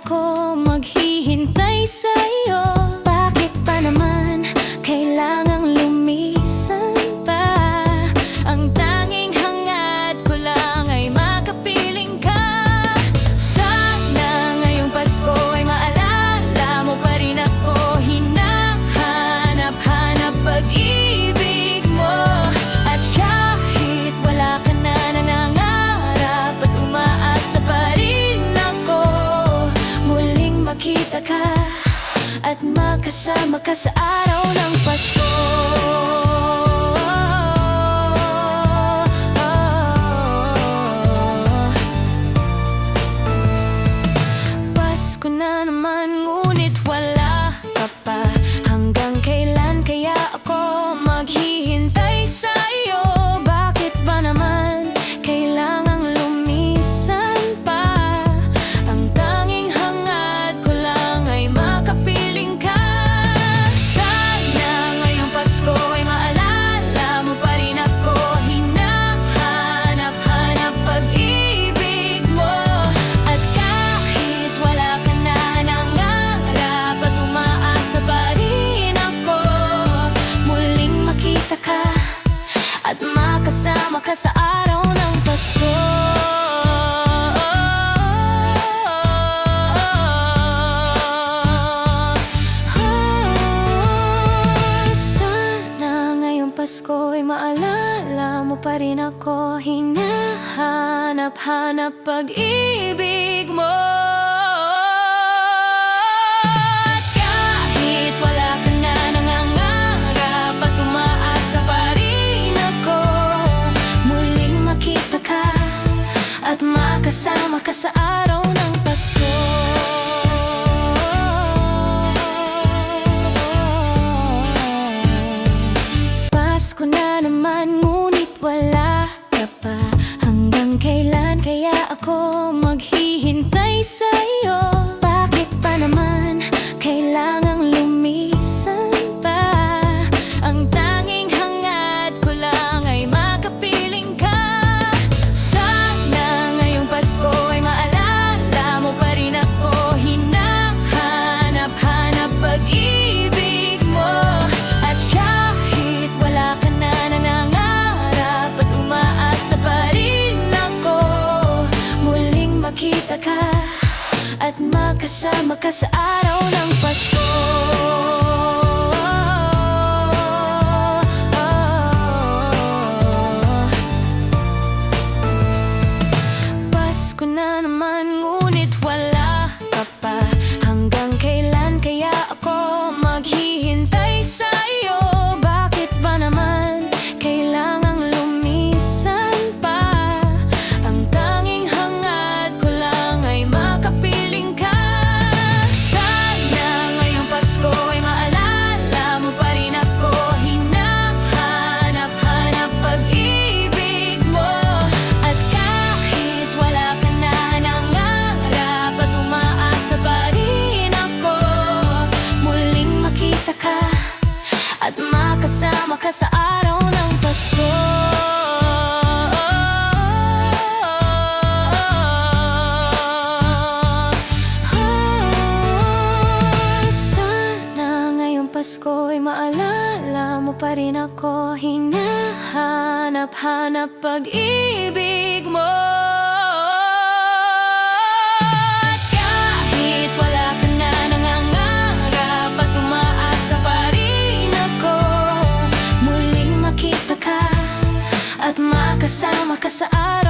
ako maghihintay sa'yo. Bakit pa naman kailangang lumisan pa? Ang tanging hangad ko lang ay makapiling ka. Sana ngayong Pasko ay maalala mo pa rin ako. Hinahanap-hanap pag-ibig mo. At kahit wala ka na, nangangarap at umaasa pa rin ako muling makita ka at makasama ka sa araw ng Pasko. Pasko na naman ngunit wala ka pa. Hanggang kailan kaya ako maghihintay sa'yo? Bakit ba naman kailangang lumisan pa? Ang tanging hangad ko lang ay makapiling ka. Sana ngayong Pasko ay maalala mo pa rin ako. Hinahanap-hanap pag-ibig mo. At kahit wala ka na, nangangarap at umaasa pa rin ako muling makita ka at makasama ka sa araw ng Pasko. Sana ngayong Pasko ay maalala mo pa rin ako. Hinahanap-hanap pag-ibig mo. At kahit wala ka na, nangangarap at umaasa pa rin ako muling makita ka at makasama ka sa araw ng Pasko. Pasko na naman ngunit wala ka pa. Hanggang kailan kaya ako maghihintay sa'yo? Bakit pa naman kailangang lumisan pa? Ang tanging hangad ko lang ay makapiling ka. Sana ngayong Pasko ay maalala mo pa rin ako. Hinahanap-hanap pag-ibig mo. At kahit wala ka na, nangangarap at umaasa pa rin ako muling makita ka at makasama ka sa araw ng Pasko. Pasko na naman ngunit wala ka pa. Hanggang kailan kaya ako maghihintay sa'yo? Bakit ba naman kailangang lumisan pa? Ang tanging hangad ko lang ay makapiling ka. Sana ngayong Pasko ay maalala mo pa rin ako. Hinahanap-hanap pag-ibig mo. At kahit wala ka na, nangangarap at umaasa pa rin ako muling makita ka at makasama ka sa araw ng Pasko. Sana ngayong Pasko ay maalala mo pa rin ako. Hinahanap-hanap pag-ibig mo. At kahit wala ka na, nangangarap at umaasa pa rin ako muling makita ka at makasama ka sa araw